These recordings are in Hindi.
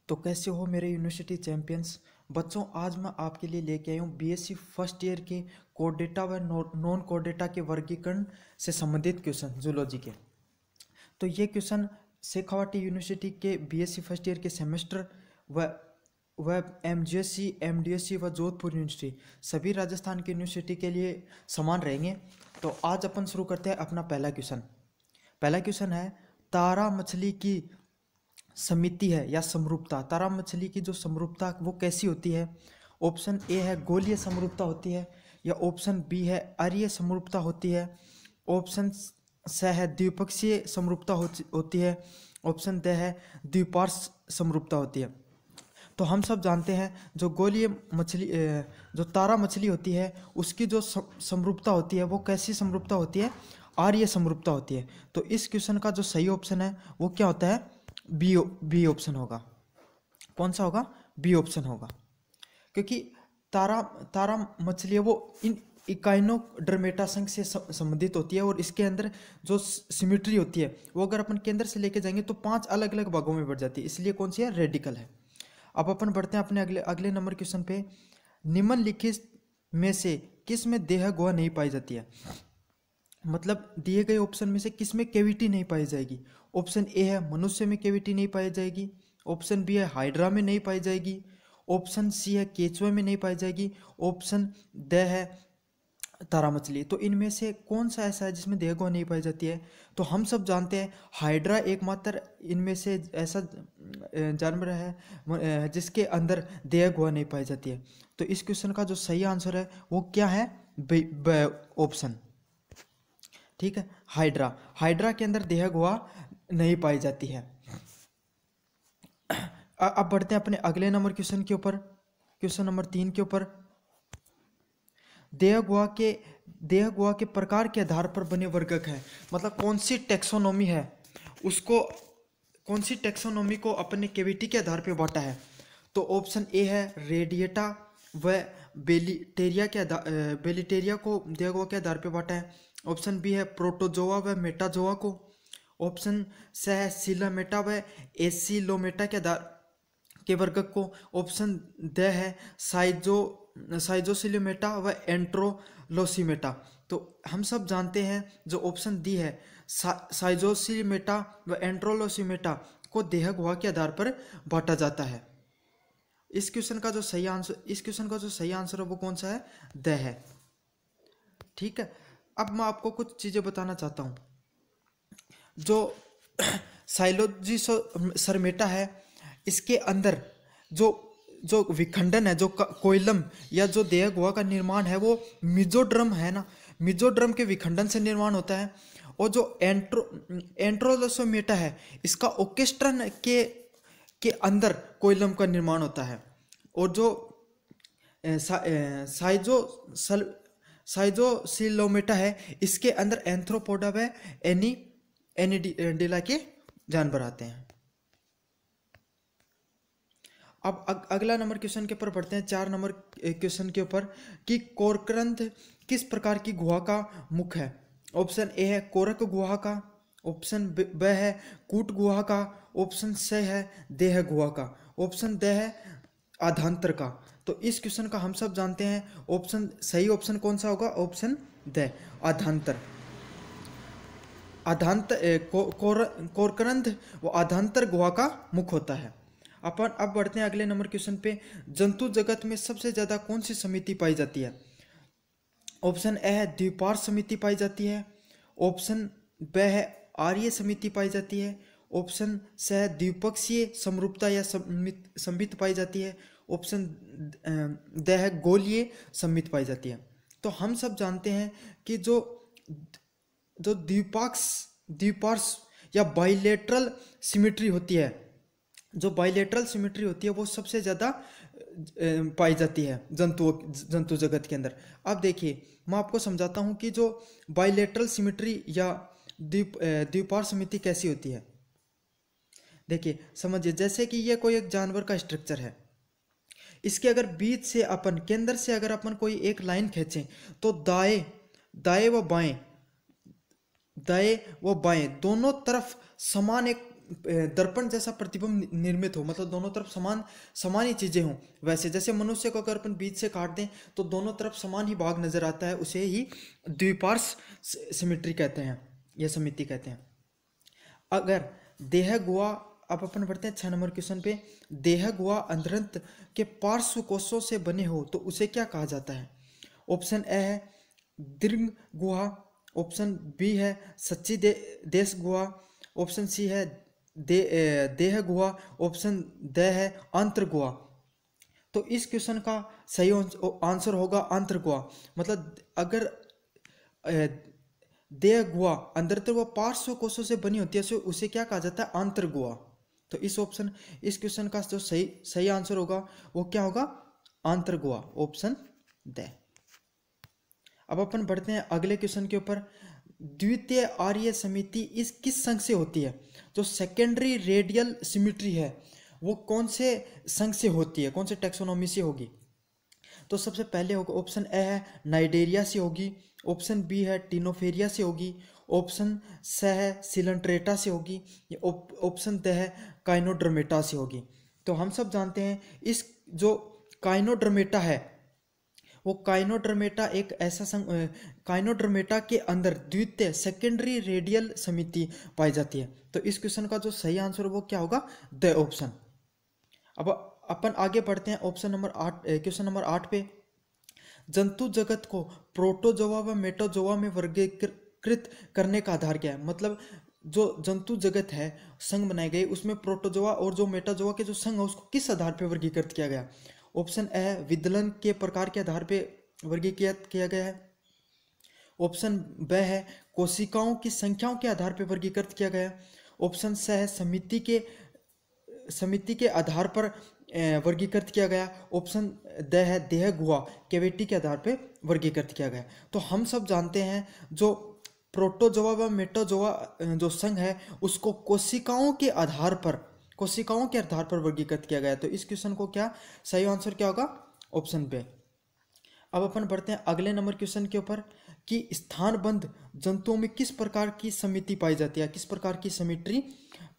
तो कैसे हो मेरे यूनिवर्सिटी चैंपियंस बच्चों। आज मैं आपके लिए लेके आई हूँ बीएससी फर्स्ट ईयर के कोड डेटा व नॉन कोड डेटा के वर्गीकरण से संबंधित क्वेश्चन जूलॉजी के। तो ये क्वेश्चन शेखावाटी यूनिवर्सिटी के बीएससी फर्स्ट ईयर के सेमेस्टर व एमजीएससी एमडीएससी व जोधपुर यूनिवर्सिटी सभी राजस्थान की यूनिवर्सिटी के लिए समान रहेंगे। तो आज अपन शुरू करते हैं अपना पहला क्वेश्चन। पहला क्वेश्चन है, तारा मछली की समिति है या समरूपता। तारा मछली की जो समरूपता वो कैसी होती है? ऑप्शन ए है गोलीय समरूपता होती है, या ऑप्शन बी है अरीय समरूपता होती है, ऑप्शन स है द्विपक्षीय समरूपता होती है, ऑप्शन ड है द्विपार्श्व समरूपता होती है। तो हम सब जानते हैं जो गोलीय मछली जो तारा मछली होती है उसकी जो समरूपता होती है वो कैसी समरूपता होती है? आर्य समरूपता होती है। तो इस क्वेश्चन का जो सही ऑप्शन है वो क्या होता है? बी ऑप्शन होगा। कौन सा होगा? बी ऑप्शन होगा, क्योंकि तारा मछली है वो इन इकाइनोडर्मेटा संघ से संबंधित होती है, और इसके अंदर जो सिमिट्री होती है वो अगर अपन केंद्र से लेके जाएंगे तो 5 अलग अलग भागों में बढ़ जाती है, इसलिए कौन सी है? रेडिकल है। अब अपन बढ़ते हैं अपने अगले नंबर क्वेश्चन पे। निम्नलिखित में से किस में देह गुहा नहीं पाई जाती है? मतलब दिए गए ऑप्शन में से किस में कैविटी नहीं पाई जाएगी? ऑप्शन ए है मनुष्य में कैविटी नहीं पाई जाएगी, ऑप्शन बी है हाइड्रा में नहीं पाई जाएगी, ऑप्शन सी है केचुआ में नहीं पाई जाएगी, ऑप्शन ड है तारा मछली। तो इनमें से कौन सा ऐसा है जिसमें देह गुहा नहीं पाई जाती है? तो हम सब जानते हैं हाइड्रा एकमात्र इनमें से ऐसा जानवर है जिसके अंदर देह गुहा नहीं पाई जाती है। तो इस क्वेश्चन का जो सही आंसर है वो क्या है? ऑप्शन, ठीक है, हाइड्रा के अंदर देह गुहा नहीं पाई जाती है। अब बढ़ते हैं अपने अगले नंबर क्वेश्चन के ऊपर, क्वेश्चन नंबर 3 के ऊपर। देह गुहा के प्रकार के आधार पर बने वर्गक है, मतलब कौन सी टेक्सोनोमी है उसको, कौन सी टेक्सोनोमी को अपने कैविटी के आधार पर बांटा है? तो ऑप्शन ए है रेडिएटा व बेलिटेरिया को देह गुहा के आधार पर बांटा है, ऑप्शन बी है प्रोटोजोआ व मेटाजोआ को, ऑप्शन स है सिलामेटा व एसिलोमेटा के आधार के वर्गक को, ऑप्शन द है साइजोसिलोमेटा व एंट्रोलोसिमेटा। तो हम सब जानते हैं जो ऑप्शन डी है साइजोसिलोमेटा व एंट्रोलोसिमेटा को देह गुहा के आधार पर बांटा जाता है। इस क्वेश्चन का जो सही आंसर है वो कौन सा है? द है, ठीक है। अब मैं आपको कुछ चीजें बताना चाहता हूं। जो साइलोजी सरमेटा है इसके अंदर जो विखंडन है, जो कोइलम या जो देह गुहा का निर्माण है वो मिजोड्रम है ना, मिजोड्रम के विखंडन से निर्माण होता है। और जो एंट्रोलोसोमेटा है इसका ओकेस्ट्रन के अंदर कोइलम का निर्माण होता है। और जो साइजोसिलोमेटा है इसके अंदर एंथ्रोपोडा व एनिडिला के जानवर आते हैं। अब अगला नंबर क्वेश्चन के ऊपर बढ़ते हैं, 4 नंबर क्वेश्चन के ऊपर, कि कोरकरंथ किस प्रकार की गुहा का मुख है? ऑप्शन ए है कोरक गुहा का, ऑप्शन ब है कूट गुहा का, ऑप्शन स है देह गुहा का, ऑप्शन द है आधांतर का। तो इस क्वेश्चन का हम सब जानते हैं सही ऑप्शन कौन सा होगा? Option the आधांतर। कोरकरंथ वो आधांतर गुहा का मुख होता है। अपन अब बढ़ते हैं अगले नंबर क्वेश्चन पे। जंतु जगत में सबसे ज्यादा कौन सी समिति पाई जाती है? ऑप्शन ए है द्विपार्श्व समिति पाई जाती है, ऑप्शन ब है आर्य समिति पाई जाती है, ऑप्शन स है द्विपक्षीय समरूपता या संमित पाई जाती है, ऑप्शन द है गोलीय संमित पाई जाती है। तो हम सब जानते हैं कि जो द्विपार्श्व या बाइलेटरल सिमिट्री होती है, जो बाइलेटरल सिमिट्री होती है वो सबसे ज़्यादा पाई जाती है जंतु जगत के अंदर। अब देखिए मैं आपको समझाता हूँ कि जो बाइलेटरल सिमिट्री या द्विपार्श्व समिति कैसी होती है। देखिए समझिए, जैसे कि ये कोई एक जानवर का स्ट्रक्चर है, इसके अगर बीच से अपन केंद्र से अगर अपन कोई एक लाइन खींचें तो दाएं व बाएं दोनों तरफ समान एक दर्पण जैसा प्रतिबिंब निर्मित हो, मतलब दोनों तरफ समान समान ही चीजें हों। वैसे जैसे मनुष्य को अगर अपन बीच से काट दें तो दोनों तरफ समान ही भाग नजर आता है, उसे ही द्विपार्श्व सिमिट्री कहते हैं या समिति कहते हैं। अगर देह गुहा, अब अपन बढ़ते हैं 6 नंबर क्वेश्चन पे। देह गुहा अंतरंत के पार्श्व कोषों से बने हो तो उसे क्या कहा जाता है? ऑप्शन ए है दीर्घ गुहा, ऑप्शन बी है सच्ची देश गुहा, ऑप्शन सी है देह गुहा, ऑप्शन ड है अंतर गुहा। तो इस क्वेश्चन का सही आंसर होगा अंतर गुहा। मतलब अगर देह गुहा अंदर व पार्श्व कोषों से बनी होती है तो उसे क्या कहा जाता है? अंतर गुहा। तो इस क्वेश्चन का जो सही आंसर होगा वो क्या होगा? अंतर गुहा, ऑप्शन ड। अब अपन बढ़ते हैं अगले क्वेश्चन के ऊपर। द्वितीय आर्य समिति इस किस संघ से होती है? जो सेकेंडरी रेडियल सिमिट्री है वो कौन से संघ से होती है, कौन से टैक्सोनॉमी से होगी? तो सबसे पहले होगा ऑप्शन ए है नाइडेरिया से होगी, ऑप्शन बी है टिनोफेरिया से होगी, ऑप्शन सी है सिलेंट्रेटा से होगी, ऑप्शन द है काइनोड्रमेटा से होगी। तो हम सब जानते हैं इस जो काइनोड्रमेटा है वो काइनोड्रमेटा एक ऐसा काइनोड्रमेटा के अंदर द्वितीय सेकेंडरी रेडियल समिति पाई जाती है। तो इस क्वेश्चन का जो सही आंसर वो क्या होगा? The option. अब अपन आगे बढ़ते हैं ऑप्शन नंबर 8, क्वेश्चन नंबर 8 पे। जंतु जगत को प्रोटोजोआ व मेटाजोआ में वर्गीकृत करने का आधार क्या है? मतलब जो जंतु जगत है संघ बनाए गए उसमें प्रोटोजोआ और जो मेटाजोआ के जो संघ है उसको किस आधार पर वर्गीकृत किया गया? ऑप्शन ए विदलन के प्रकार के आधार पे वर्गीकृत किया गया है, ऑप्शन ब है कोशिकाओं की संख्याओं के आधार पर वर्गीकृत किया गया है, ऑप्शन सी है समिति के आधार पर वर्गीकृत किया गया, ऑप्शन द है देह गुहा कैविटी के आधार पर वर्गीकृत किया गया। तो हम सब जानते हैं जो प्रोटोजोआ व मेटाजोआ जो संघ है उसको कोशिकाओं के आधार पर वर्गीकृत किया गया। तो इस क्वेश्चन को क्या सही आंसर क्या होगा? Option B. अब अपन बढ़ते हैं अगले नंबर क्वेश्चन के ऊपर कि स्थानबद्ध जंतुओं में किस प्रकार की समिति पाई जाती है, किस प्रकार की सिमिट्री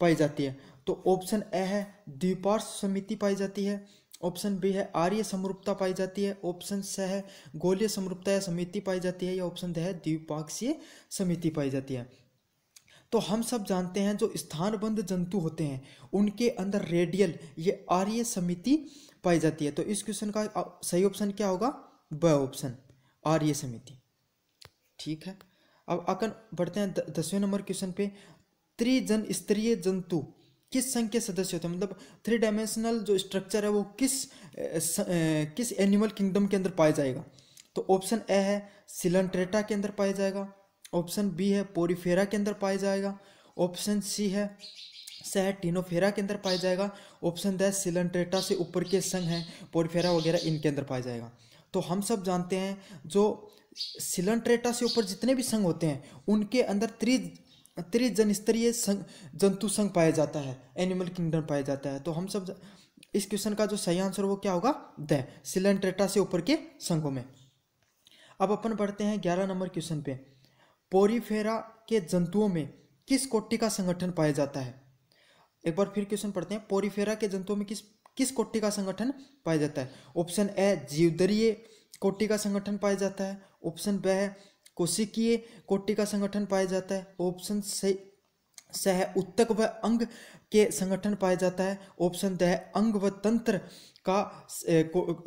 पाई जाती है? तो ऑप्शन ए है द्विपार्श्व समिति पाई जाती है, ऑप्शन बी है आर्य समरूपता पाई जाती है, ऑप्शन सी है गोलीय समरूपता या समिति पाई जाती है, या ऑप्शन द है द्विपाक्षीय समिति पाई जाती है। तो हम सब जानते हैं जो स्थानबद्ध जंतु होते हैं उनके अंदर रेडियल ये आर्य समिति पाई जाती है। तो इस क्वेश्चन का सही ऑप्शन क्या होगा? ब ऑप्शन आर्य समिति। ठीक है। अब आकर बढ़ते हैं 10वें नंबर क्वेश्चन पे। त्रिजन स्तरीय जंतु किस संघ के सदस्य होते हैं? मतलब 3 डायमेंशनल जो स्ट्रक्चर है वो किस एनिमल किंगडम के अंदर पाया जाएगा? तो ऑप्शन ए है सिलेंट्रेटा के अंदर पाया जाएगा, ऑप्शन बी है पोरीफेरा के अंदर पाया जाएगा, ऑप्शन सी है टिनोफेरा के अंदर पाया जाएगा, ऑप्शन द सिलेंट्रेटा से ऊपर के संघ हैं पोरीफेरा वगैरह इनके अंदर पाया जाएगा। तो हम सब जानते हैं जो सिलेंट्रेटा से ऊपर जितने भी संघ होते हैं उनके अंदर त्रिजन स्तरीय जंतु संघ पाया जाता है, एनिमल किंगडम पाया जाता है। तो हम सब इस क्वेश्चन का जो सही आंसर वो क्या होगा? द सिलेंट्रेटा से ऊपर के संघों में। अब अपन बढ़ते हैं 11 नंबर क्वेश्चन पे। पोरीफेरा के जंतुओं में किस कोटि का संगठन पाया जाता है? एक बार फिर क्वेश्चन पढ़ते हैं। पोरीफेरा के जंतुओं में किस कोटि का संगठन पाया जाता है? ऑप्शन ए जीवदरीय कोटि का संगठन पाया जाता है, ऑप्शन बी है कोशिकीय कोटि का संगठन पाया जाता है, ऑप्शन सी है उत्तक व अंग के संगठन पाया जाता है, ऑप्शन द है अंग व तंत्र का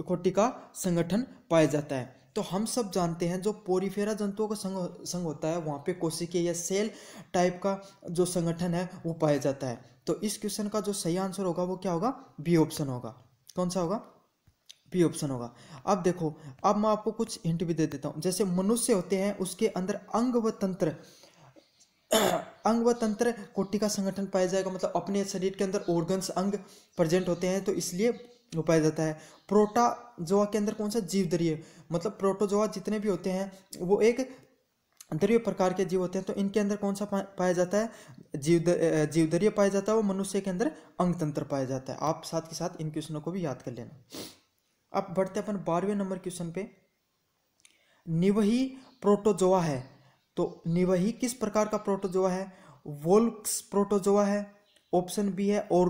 कोटि का संगठन पाया जाता है। तो हम सब जानते हैं जो पोरीफेरा जंतुओं का संघ होता है वहाँ पे कोशिकीय या सेल टाइप का जो संगठन है वो पाया जाता है। तो इस क्वेश्चन का जो सही आंसर होगा वो क्या होगा? बी ऑप्शन होगा। कौन सा होगा? बी ऑप्शन होगा। अब देखो, अब मैं आपको कुछ हिंट भी दे देता हूँ। जैसे मनुष्य होते हैं उसके अंदर अंग व तंत्र कोटि का संगठन पाया जाएगा, मतलब अपने शरीर के अंदर ऑर्गन्स अंग प्रेजेंट होते हैं तो इसलिए वो पाया जाता है। प्रोटोजोआ के अंदर कौन सा? जीवदरीय, मतलब प्रोटोजोआ जितने भी होते हैं वो एक द्रव्य प्रकार के जीव होते हैं। तो इनके अंदर कौन सा पाया जाता है? जीवदरीय पाया जाता है। वो मनुष्य के अंदर अंग तंत्र पाया जाता है। आप साथ के साथ इन क्वेश्चनों को भी याद कर लेना। अब बढ़ते अपन 12वें नंबर क्वेश्चन पे। निवही प्रोटोजोआ है तो निवही किस प्रकार का प्रोटोजोआ है? वोल्क्स प्रोटोजोआ है, ऑप्शन बी है और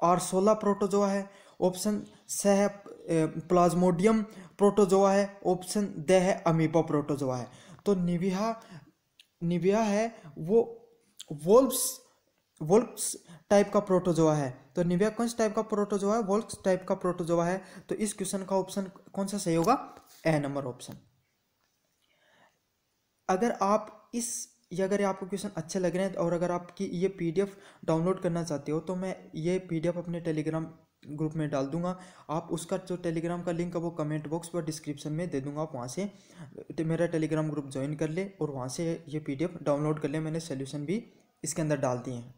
आर्सोला प्रोटोजोआ है, ऑप्शन स है प्लाज्मोडियम प्रोटोजोआ है, ऑप्शन द है अमीबा प्रोटोजोआ है। तो निविया है वो वोल्फ्स वोल्फ्स टाइप का प्रोटोजोआ है। तो निविया कौन सा टाइप का प्रोटोजोआ है? वोल्फ्स टाइप का प्रोटोजोआ है। तो इस क्वेश्चन का ऑप्शन कौन सा सही होगा? ए नंबर ऑप्शन। अगर आप अगर आपको क्वेश्चन अच्छे लग रहे हैं और अगर आपकी ये पीडीएफ डाउनलोड करना चाहते हो तो मैं ये पीडीएफ अपने टेलीग्राम ग्रुप में डाल दूंगा। आप उसका जो टेलीग्राम का लिंक है वो कमेंट बॉक्स पर डिस्क्रिप्शन में दे दूंगा। आप वहाँ से मेरा टेलीग्राम ग्रुप ज्वाइन कर ले और वहाँ से ये पीडीएफ डाउनलोड कर ले। मैंने सोल्यूशन भी इसके अंदर डाल दिए हैं।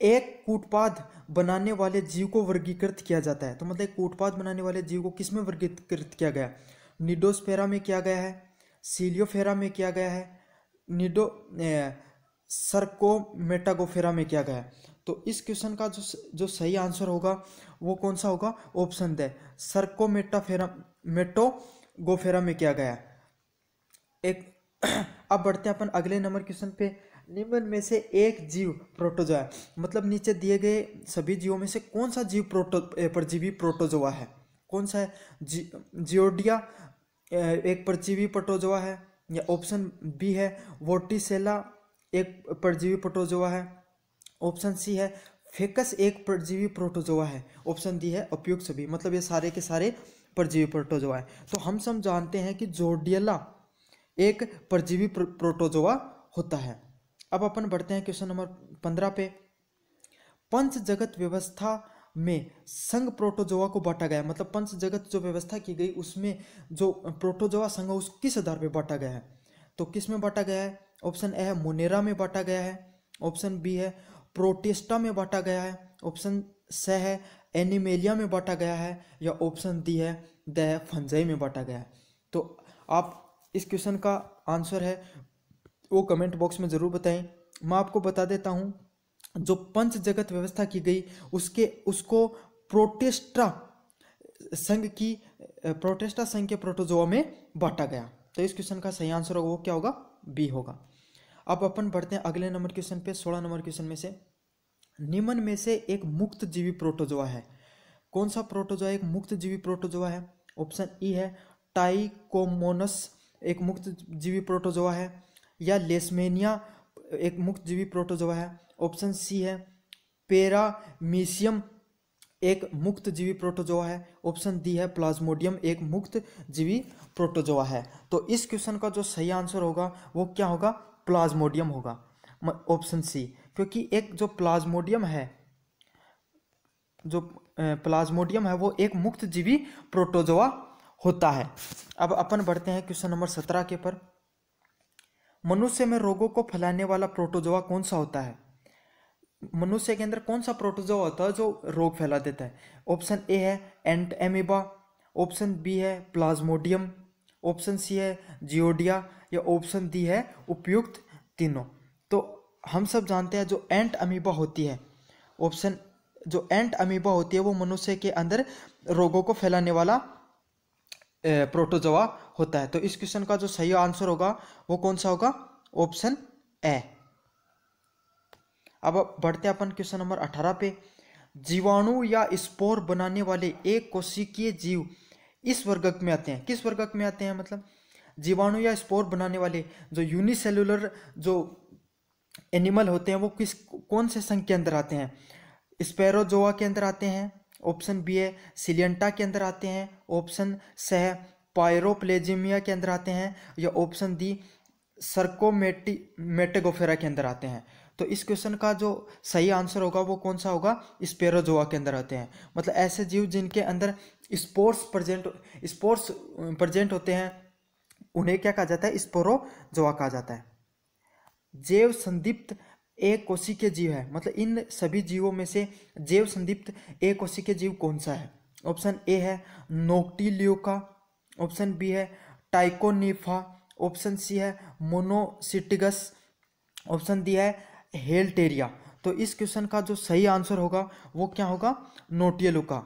एक कूटपाद बनाने वाले जीव को वर्गीकृत किया जाता है। तो मतलब एक कूटपाद बनाने वाले जीव को किस में वर्गीकृत किया गया? निडोस्फेरा में किया गया है, सीलियोफेरा में किया गया है, सर्कोमेटागोफेरा में किया गया है। तो इस क्वेश्चन का जो सही आंसर होगा वो कौन सा होगा? ऑप्शन द मेटोगोफेरा में किया गया है। अब बढ़ते हैं अपन अगले नंबर क्वेश्चन पे। निम्न में से एक जीव प्रोटोजोआ है। मतलब नीचे दिए गए सभी जीवों में से कौन सा जीव परजीवी प्रोटोजोआ है? कौन सा है? जियोडिया एक परजीवी प्रोटोजोआ है, या ऑप्शन बी है वोटिसेला एक परजीवी प्रोटोजोआ है, ऑप्शन सी है फेकस एक परजीवी प्रोटोजोआ है, ऑप्शन डी है उपयुक्त सभी। मतलब ये सारे के सारे परजीवी प्रोटोजोआ है। तो हम सब जानते हैं कि जोर्डियला एक परजीवी प्रोटोजोआ होता है। अब अपन बढ़ते हैं क्वेश्चन नंबर 15 पे। पंच जगत व्यवस्था में संघ प्रोटोजोआ को बांटा गया। मतलब पंच जगत जो व्यवस्था की गई उसमें जो प्रोटोजोआ संघ उस किस आधार पे बांटा गया है? तो किस में बांटा गया है? ऑप्शन ए है मोनेरा में बांटा गया है, ऑप्शन बी है प्रोटेस्टा में बांटा गया है, ऑप्शन स है एनिमेलिया में बांटा गया है, या ऑप्शन डी है द फंजाई में बांटा गया है। तो आप इस क्वेश्चन का आंसर है वो कमेंट बॉक्स में ज़रूर बताएं। मैं आपको बता देता हूं, जो पंच जगत व्यवस्था की गई उसको प्रोटेस्टा संघ के प्रोटोजोआ में बांटा गया। तो इस क्वेश्चन का सही आंसर होगा वो क्या होगा? बी होगा। अब अपन बढ़ते हैं अगले नंबर क्वेश्चन पे। 16 नंबर क्वेश्चन में से निम्न में से एक मुक्त जीवी प्रोटोजोआ है। कौन सा प्रोटोजोआ एक मुक्त जीवी प्रोटोजोआ है? ऑप्शन ई है टाइकोमोनस एक मुक्त जीवी प्रोटोजोआ है, या लेशमेनिया एक मुक्त जीवी प्रोटोजोआ है, ऑप्शन सी है पेरामीशियम एक मुक्त जीवी प्रोटोजोआ है, ऑप्शन डी है प्लाज्मोडियम एक मुक्त जीवी प्रोटोजोआ है। तो इस क्वेश्चन का जो सही आंसर होगा वो क्या होगा? प्लाज्मोडियम होगा, ऑप्शन सी। क्योंकि एक जो प्लाज्मोडियम है वो एक मुक्त जीवी प्रोटोजोआ होता है। अब अपन बढ़ते हैं क्वेश्चन नंबर 17 के पर। मनुष्य में रोगों को फैलाने वाला प्रोटोजोआ कौन सा होता है? मनुष्य के अंदर कौन सा प्रोटोजोआ होता है जो रोग फैला देता है? ऑप्शन ए है एंट एमीबा, ऑप्शन बी है प्लाज्मोडियम, ऑप्शन सी है जियोडिया, या ऑप्शन डी है उपयुक्त तीनों। तो हम सब जानते हैं जो एंट अमीबा होती है, जो एंट अमीबा होती है वो मनुष्य के अंदर रोगों को फैलाने वाला प्रोटोजोआ होता है। तो इस क्वेश्चन का जो सही आंसर होगा वो कौन सा होगा? Option A. अब बढ़ते हैं अपन क्वेश्चन नंबर 18 पे। जीवाणु या स्पोर बनाने वाले एक कोशिकीय जीव इस वर्ग में आते हैं। किस वर्ग में आते हैं? मतलब जीवाणु या स्पोर बनाने वाले जो यूनिसेलुलर जो एनिमल होते हैं वो कौन से संघ के अंदर आते हैं? स्पैरोजोआ के अंदर आते हैं, ऑप्शन बी है सिलियंटा के अंदर आते हैं, ऑप्शन स है पायरोप्लेजिमिया के अंदर आते हैं, या ऑप्शन डी सर्कोमेटागोफेरा के अंदर आते हैं। तो इस क्वेश्चन का जो सही आंसर होगा वो कौन सा होगा? स्पैरोजोआ के अंदर आते हैं। मतलब ऐसे जीव जिनके अंदर स्पोर्स प्रेजेंट होते हैं उन्हें क्या कहा जाता है? स्पोरोजोआ कहा जाता है। जैव संदीप्त एक कोशिकीय जीव है। मतलब इन सभी जीवों में से जैव संदीप्त एक कोशिकीय जीव कौन सा है? ऑप्शन ए है नोक्टिल्यूका, ऑप्शन बी है टाइकोनिफा, ऑप्शन सी है मोनोसिटिगस, ऑप्शन डी है हेल्टेरिया। तो इस क्वेश्चन का जो सही आंसर होगा वो क्या होगा? नोटियलुका।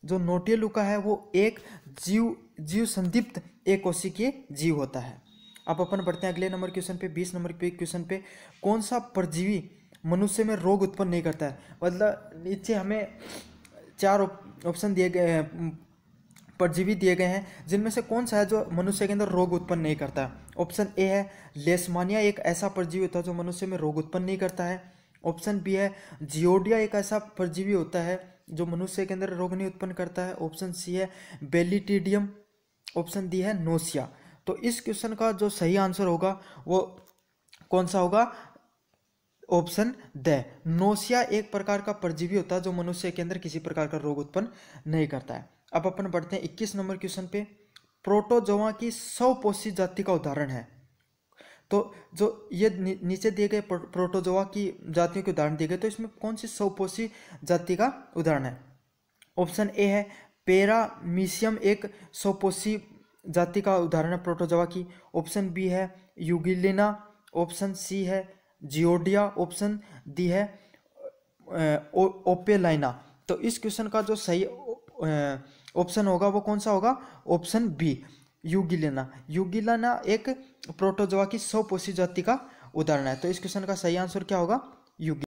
जो नोटियलुका है वो एक जीव संदीप्त एक कोशिकीय जीव होता है। अब अपन बढ़ते हैं अगले नंबर क्वेश्चन पे। 20 नंबर पे क्वेश्चन पे कौन सा परजीवी मनुष्य में रोग उत्पन्न नहीं करता है। मतलब नीचे हमें 4 ऑप्शन दिए गए हैं, परजीवी दिए गए हैं, जिनमें से कौन सा है जो मनुष्य के अंदर रोग उत्पन्न नहीं करता है। ऑप्शन ए है लेशमानिया, एक ऐसा परजीवी होता है जो मनुष्य में रोग उत्पन्न नहीं करता है। ऑप्शन बी है जियोडिया, एक ऐसा परजीवी होता है जो मनुष्य के अंदर रोग नहीं उत्पन्न करता है। ऑप्शन सी है बेलिटीडियम। ऑप्शन डी है नोसिया। तो इस क्वेश्चन का जो सही आंसर होगा वो कौन सा होगा? ऑप्शन द नोसिया एक प्रकार का परजीवी होता है जो मनुष्य के अंदर किसी प्रकार का रोग उत्पन्न नहीं करता है। अब अपन बढ़ते हैं 21 नंबर क्वेश्चन पे। प्रोटोजोआ की स्वपोषी जाति का उदाहरण है। तो जो ये नीचे दिए गए प्रोटोजोआ की जातियों के उदाहरण दिए गए, तो इसमें कौन सी स्वपोषी जाति का उदाहरण है? ऑप्शन ए है पैरामीशियम, एक स्वपोषी जाति का उदाहरण है प्रोटोजोआ की। ऑप्शन बी है यूगिलिना। ऑप्शन सी है जियोडिया। ऑप्शन डी है ओपेलाइना। तो इस क्वेश्चन का जो सही ऑप्शन होगा वो कौन सा होगा? Option B यूगिलिना। यूगिलिना एक प्रोटोजोआ की स्वपोषी जाति का उदाहरण है। तो इस क्वेश्चन का सही आंसर क्या होगा? यूगिलिना।